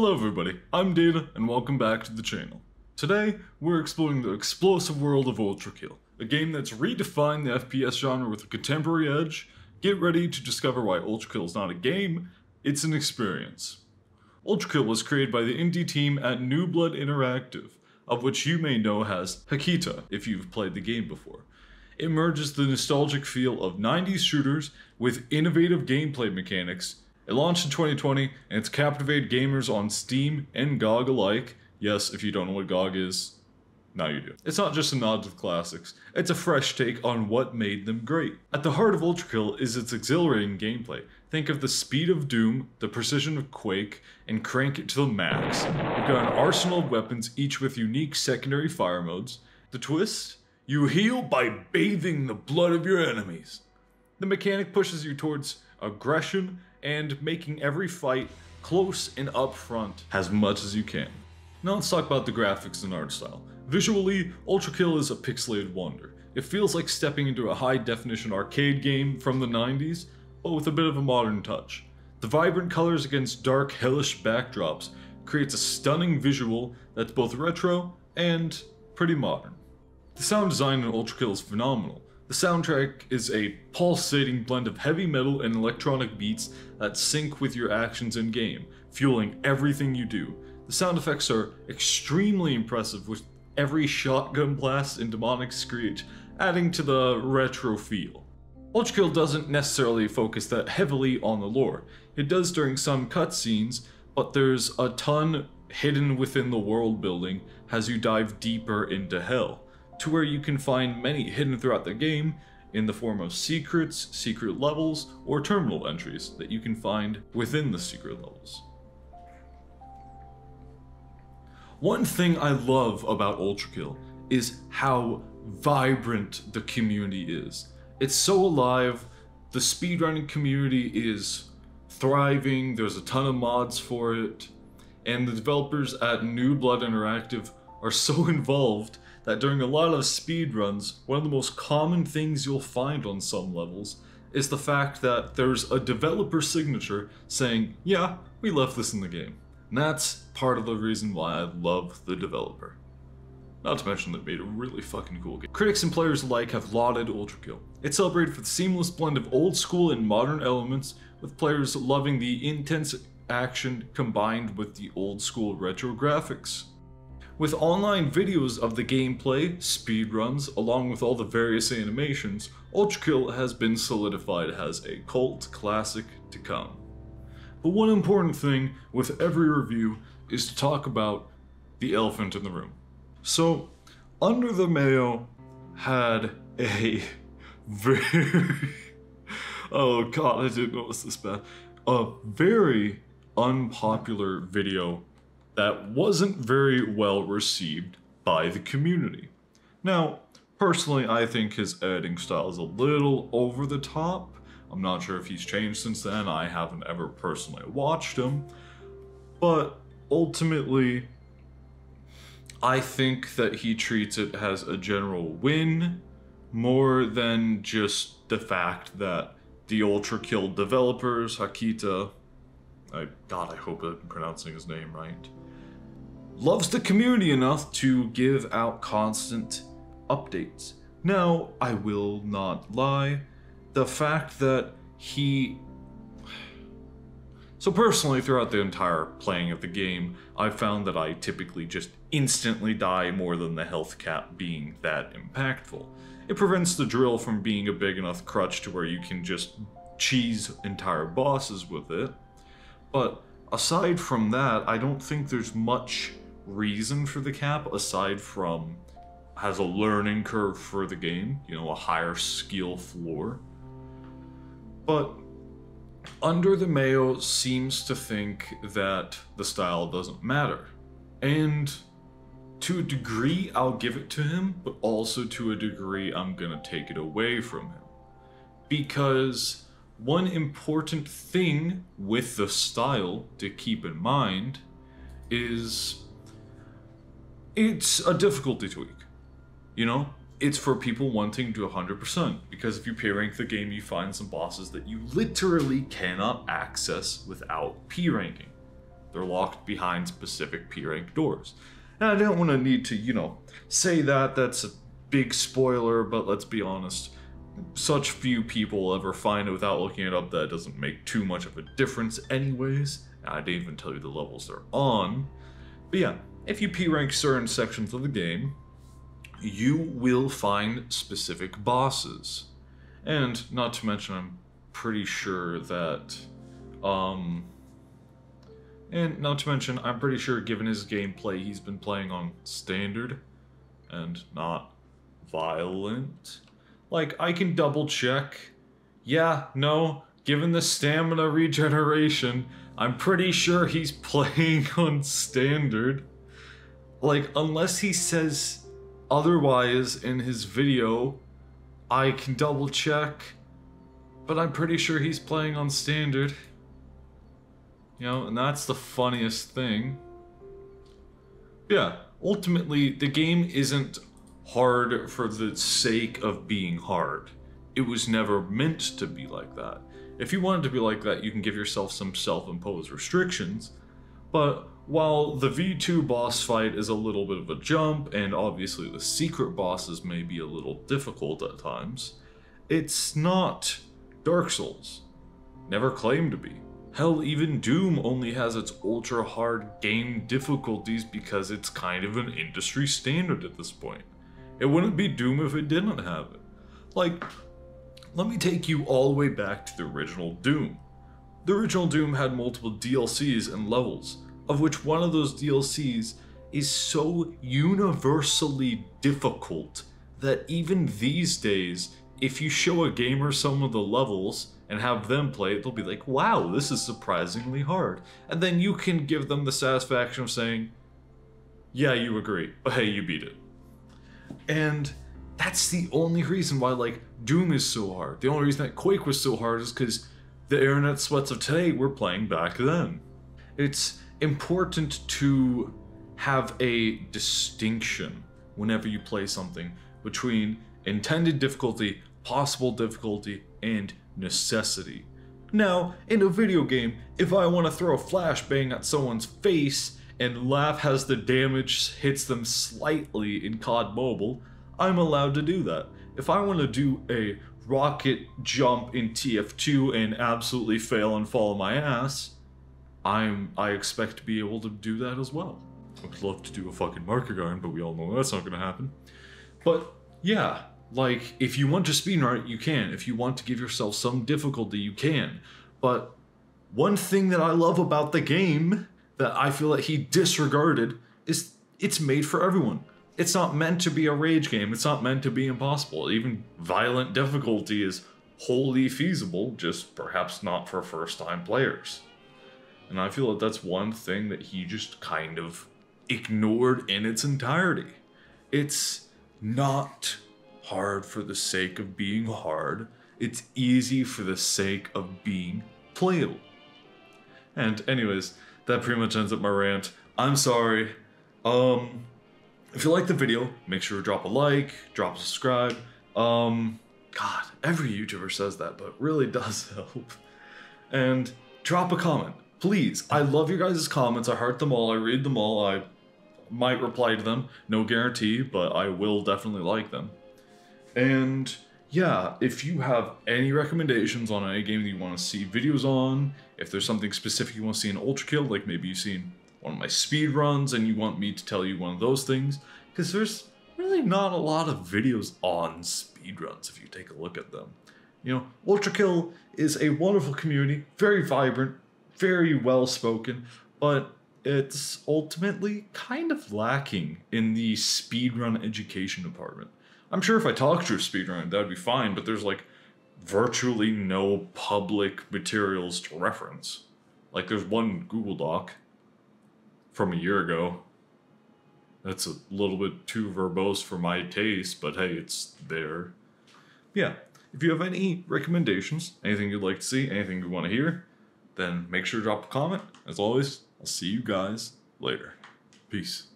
Hello everybody, I'm Data and welcome back to the channel. Today, we're exploring the explosive world of Ultrakill, a game that's redefined the FPS genre with a contemporary edge. Get ready to discover why Ultrakill is not a game, it's an experience. Ultrakill was created by the indie team at New Blood Interactive, of which you may know as Hakita if you've played the game before. It merges the nostalgic feel of 90s shooters with innovative gameplay mechanics. It launched in 2020, and it's captivated gamers on Steam and GOG alike. Yes, if you don't know what GOG is, now you do. It's not just a nod to the classics, it's a fresh take on what made them great. At the heart of Ultrakill is its exhilarating gameplay. Think of the speed of Doom, the precision of Quake, and crank it to the max. You've got an arsenal of weapons, each with unique secondary fire modes. The twist? You heal by bathing the blood of your enemies. The mechanic pushes you towards aggression and making every fight close and upfront as much as you can. Now let's talk about the graphics and art style. Visually, Ultrakill is a pixelated wonder. It feels like stepping into a high-definition arcade game from the 90s, but with a bit of a modern touch. The vibrant colors against dark, hellish backdrops creates a stunning visual that's both retro and pretty modern. The sound design in Ultrakill is phenomenal. The soundtrack is a pulsating blend of heavy metal and electronic beats that sync with your actions in-game, fueling everything you do. The sound effects are extremely impressive, with every shotgun blast and demonic screech adding to the retro feel. Ultrakill doesn't necessarily focus that heavily on the lore. It does during some cutscenes, but there's a ton hidden within the world building as you dive deeper into hell, to where you can find many hidden throughout the game in the form of secrets, secret levels, or terminal entries that you can find within the secret levels. One thing I love about Ultrakill is how vibrant the community is. It's so alive, the speedrunning community is thriving, there's a ton of mods for it, and the developers at New Blood Interactive are so involved that during a lot of speedruns, one of the most common things you'll find on some levels is the fact that there's a developer signature saying, yeah, we left this in the game. And that's part of the reason why I love the developer. Not to mention that it made a really fucking cool game. Critics and players alike have lauded Ultrakill. It celebrated for the seamless blend of old school and modern elements, with players loving the intense action combined with the old school retro graphics. With online videos of the gameplay, speedruns, along with all the various animations, Ultrakill has been solidified as a cult classic to come. But one important thing with every review is to talk about the elephant in the room. So, Under the Mayo had a very... oh god, I didn't know it was this bad. A very unpopular video that wasn't very well received by the community. Now, personally, I think his editing style is a little over the top. I'm not sure if he's changed since then. I haven't ever personally watched him. But ultimately, I think that he treats it as a general win more than just the fact that the Ultrakill developers, Hakita, God, I hope I'm pronouncing his name right, loves the community enough to give out constant updates. Now, I will not lie, the fact that So personally, throughout the entire playing of the game, I found that I typically just instantly die more than the health cap being that impactful. It prevents the drill from being a big enough crutch to where you can just cheese entire bosses with it. But aside from that, I don't think there's much reason for the cap aside from has a learning curve for the game, you know, a higher skill floor. But Under the Mayo seems to think that the style doesn't matter. And to a degree, I'll give it to him, but also to a degree, I'm gonna take it away from him. Because one important thing with the style to keep in mind is it's a difficulty tweak. You know, it's for people wanting to 100%, because if you P-rank the game, you find some bosses that you literally cannot access without P-ranking. They're locked behind specific P rank doors. And I don't want to need to, say that that's a big spoiler, but let's be honest. Such few people ever find it without looking it up that it doesn't make too much of a difference anyways. And I didn't even tell you the levels they're on. But yeah, if you P rank certain sections of the game, you will find specific bosses. And not to mention, I'm pretty sure that, given his gameplay, he's been playing on standard and not violent. Like, I can double check. Yeah, no, given the stamina regeneration, I'm pretty sure he's playing on standard. Like, unless he says otherwise in his video, I can double check, but I'm pretty sure he's playing on standard. And that's the funniest thing. Yeah, ultimately, the game isn't hard for the sake of being hard. It was never meant to be like that. If you want it to be like that, you can give yourself some self-imposed restrictions, but while the V2 boss fight is a little bit of a jump, and obviously the secret bosses may be a little difficult at times, it's not Dark Souls. Never claimed to be. Hell, even Doom only has its ultra hard game difficulties because it's kind of an industry standard at this point. It wouldn't be Doom if it didn't have it. Like, let me take you all the way back to the original Doom. The original Doom had multiple DLCs and levels, of which one of those DLCs is so universally difficult that even these days, if you show a gamer some of the levels and have them play it, they'll be like, wow, this is surprisingly hard. And then you can give them the satisfaction of saying, yeah, you agree, but hey, you beat it. And that's the only reason why, like, Doom is so hard. The only reason that Quake was so hard is because the internet sweats of today were playing back then. It's important to have a distinction whenever you play something between intended difficulty, possible difficulty, and necessity. Now, in a video game, if I want to throw a flashbang at someone's face and laugh as the damage hits them slightly in COD Mobile, I'm allowed to do that. If I want to do a rocket jump in TF2 and absolutely fail and fall on my ass, I expect to be able to do that as well. I would love to do a fucking marker gun, but we all know that's not gonna happen. But yeah, like, if you want to speedrun it, you can. If you want to give yourself some difficulty, you can. But one thing that I love about the game that I feel that he disregarded is it's made for everyone. It's not meant to be a rage game. It's not meant to be impossible. Even violent difficulty is wholly feasible, just perhaps not for first-time players. And I feel that that's one thing that he just kind of ignored in its entirety. It's not hard for the sake of being hard. It's easy for the sake of being playable. And anyways, that pretty much ends up my rant. I'm sorry. If you like the video, make sure to drop a like, drop a subscribe. God, every YouTuber says that, but it really does help. And drop a comment. Please, I love your guys' comments. I heart them all. I read them all. I might reply to them. No guarantee, but I will definitely like them. And yeah, if you have any recommendations on any game that you want to see videos on, if there's something specific you want to see in Ultrakill, like maybe you've seen one of my speed runs and you want me to tell you one of those things, because there's really not a lot of videos on speedruns if you take a look at them. You know, Ultrakill is a wonderful community, very vibrant, very well spoken, but it's ultimately kind of lacking in the speedrun education department. I'm sure if I talked to a speedrunner, that would be fine, but there's like virtually no public materials to reference. Like there's one Google Doc from a year ago. That's a little bit too verbose for my taste, but hey, it's there. Yeah, if you have any recommendations, anything you'd like to see, anything you want to hear, then make sure to drop a comment. As always, I'll see you guys later. Peace.